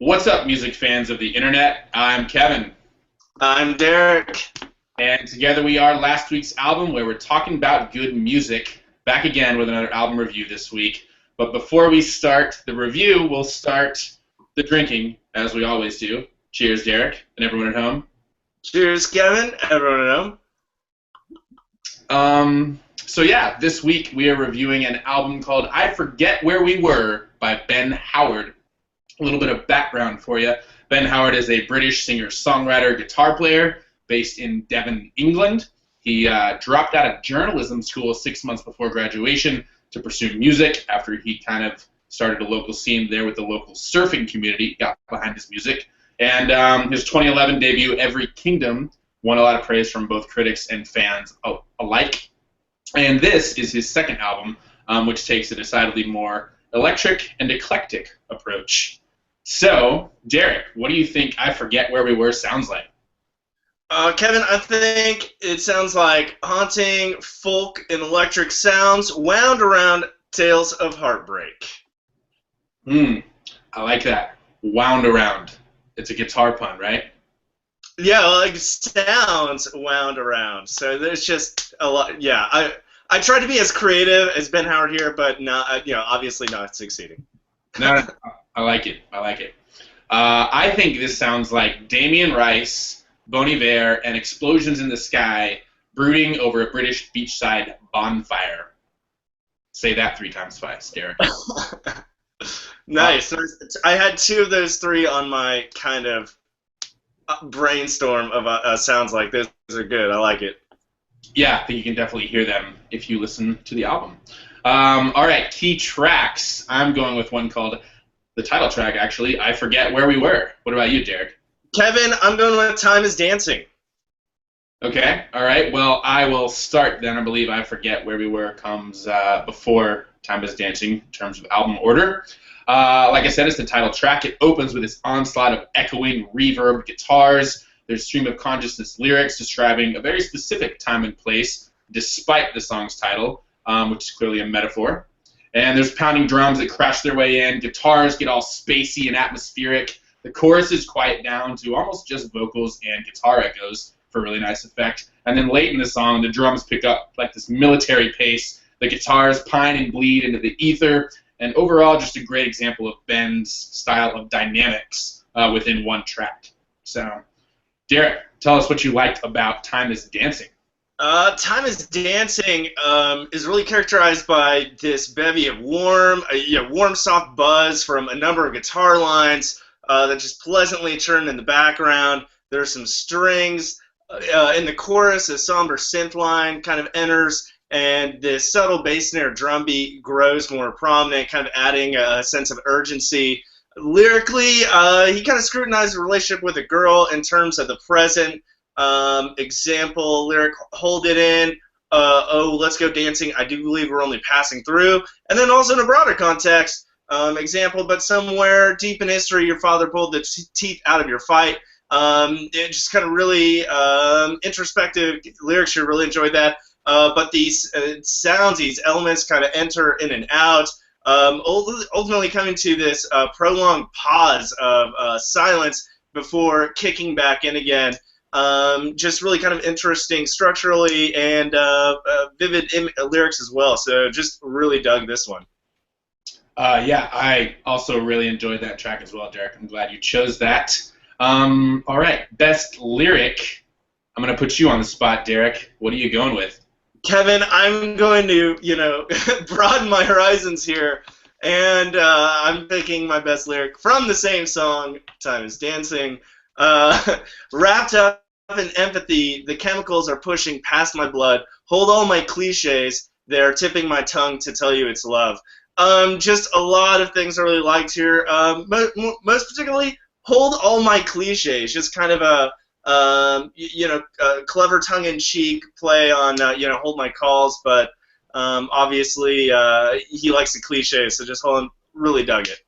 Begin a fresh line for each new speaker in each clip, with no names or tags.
What's up, music fans of the internet? I'm Kevin.
I'm Derek.
And together we are last week's album, where we're talking about good music. Back again with another album review this week. But before we start the review, we'll start the drinking, as we always do. Cheers, Derek, and everyone at home.
Cheers, Kevin. Everyone at home.
So yeah, this week we are reviewing an album called I Forget Where We Were by Ben Howard. A little bit of background for you. Ben Howard is a British singer-songwriter, guitar player based in Devon, England. He dropped out of journalism school 6 months before graduation to pursue music after he kind of started a local scene there with the local surfing community, got behind his music. And his 2011 debut, Every Kingdom, won a lot of praise from both critics and fans alike. And this is his second album, which takes a decidedly more electric and eclectic approach. So, Derek, what do you think I Forget Where We Were sounds like?
Kevin, I think it sounds like haunting folk and electric sounds wound around tales of heartbreak.
I like that. Wound around. It's a guitar pun, right?
Yeah, like sounds wound around. So there's just a lot. Yeah, I tried to be as creative as Ben Howard here, but not, obviously not succeeding.
No, I like it. I think this sounds like Damien Rice, Bon Iver, and Explosions in the Sky brooding over a British beachside bonfire. Say that 3 times fast, Derek.
Nice. I had 2 of those 3 on my kind of brainstorm of sounds like this. These are good. I like it.
Yeah, I think you can definitely hear them if you listen to the album. All right, key tracks. I'm going with one called, the title track actually, I Forget Where We Were. What about you, Derek?
Kevin, I'm going with Time is Dancing.
Okay, all right. Well, I will start then. I believe I Forget Where We Were comes before Time is Dancing in terms of album order. Like I said, it's the title track. It opens with this onslaught of echoing reverb guitars. There's stream of consciousness lyrics describing a very specific time and place, despite the song's title, which is clearly a metaphor. And there's pounding drums that crash their way in. Guitars get all spacey and atmospheric. The choruses quiet down to almost just vocals and guitar echoes for a really nice effect. And then late in the song, the drums pick up like this military pace. The guitars pine and bleed into the ether. And overall, just a great example of Ben's style of dynamics within one track. So, Derek, tell us what you liked about Time is Dancing.
Time is Dancing is really characterized by this bevy of warm, soft buzz from a number of guitar lines that just pleasantly churn in the background. There's some strings. In the chorus, a somber synth line kind of enters, and this subtle bass snare drum beat grows more prominent, kind of adding a sense of urgency. Lyrically, he kind of scrutinized the relationship with a girl in terms of the present. Example lyric, hold it in, oh, let's go dancing, I do believe we're only passing through. And then also in a broader context, example, but somewhere deep in history, your father pulled the teeth out of your fight. It just kind of really introspective lyrics here, really enjoyed that. But these sounds, these elements kind of enter in and out, ultimately coming to this prolonged pause of silence before kicking back in again. Just really kind of interesting structurally and vivid lyrics as well. So just really dug this one.
Yeah, I also really enjoyed that track as well, Derek. I'm glad you chose that. All right, best lyric. I'm going to put you on the spot, Derek. What are you going with?
Kevin, I'm going to, broaden my horizons here. And I'm picking my best lyric from the same song, Time is Dancing. Wrapped up in empathy, the chemicals are pushing past my blood. Hold all my cliches, they're tipping my tongue to tell you it's love. Just a lot of things I really liked here. Most particularly, hold all my cliches. Just kind of a clever tongue-in-cheek play on hold my calls, but obviously he likes the cliches, so just really dug it.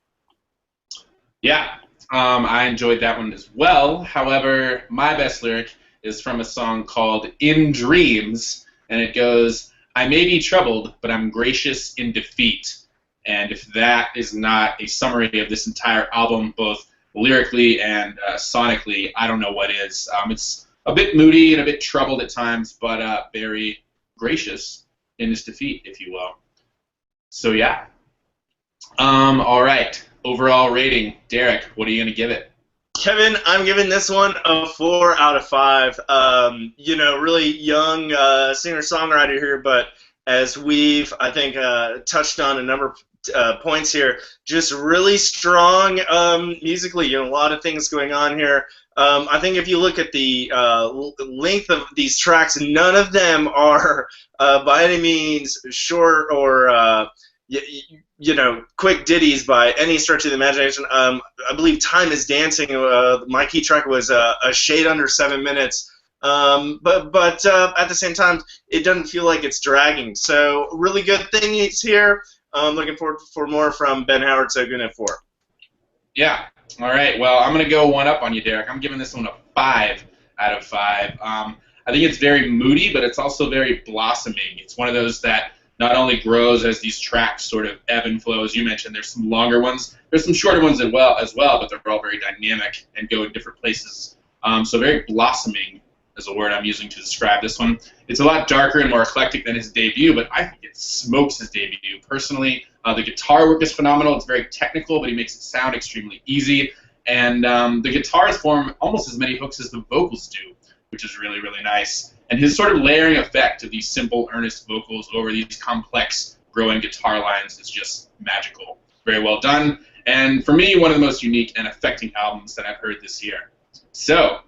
Yeah. I enjoyed that one as well. However, my best lyric is from a song called In Dreams, and it goes, I may be troubled, but I'm gracious in defeat. And if that is not a summary of this entire album, both lyrically and sonically, I don't know what is. It's a bit moody and a bit troubled at times, but very gracious in his defeat, if you will. So yeah. All right. Overall rating, Derek. What are you gonna give it?
Kevin, I'm giving this one a 4 out of 5. Really young singer-songwriter here, but as we've, I think, touched on a number of points here, just really strong musically. A lot of things going on here. I think if you look at the length of these tracks, none of them are by any means short or quick ditties by any stretch of the imagination. I believe Time is Dancing, my key track was a shade under 7 minutes. But at the same time, it doesn't feel like it's dragging. So really good things here. Looking forward for more from Ben Howard, so good at 4.
Yeah. All right. Well, I'm going to go one up on you, Derek. I'm giving this one a 5 out of 5. I think it's very moody, but it's also very blossoming. It's one of those that not only grows as these tracks sort of ebb and flow, as you mentioned. There's some longer ones. There's some shorter ones as well, but they're all very dynamic and go in different places. So very blossoming is a word I'm using to describe this one. It's a lot darker and more eclectic than his debut, but I think it smokes his debut. Personally, the guitar work is phenomenal. It's very technical, but he makes it sound extremely easy. And the guitars form almost as many hooks as the vocals do, which is really, really nice. And his sort of layering effect of these simple, earnest vocals over these complex, growing guitar lines is just magical. Very well done. And for me, one of the most unique and affecting albums that I've heard this year. So,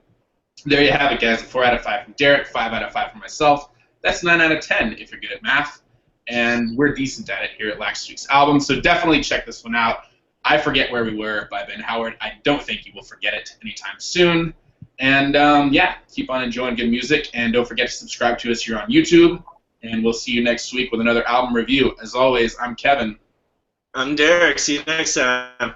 there you have it, guys. A 4 out of 5 from Derek, 5 out of 5 from myself. That's 9 out of 10 if you're good at math. And we're decent at it here at Last Week's Album, so definitely check this one out. I Forget Where We Were by Ben Howard. I don't think you will forget it anytime soon. And, keep on enjoying good music. And don't forget to subscribe to us here on YouTube. And we'll see you next week with another album review. As always, I'm Kevin.
I'm Derek. See you next time.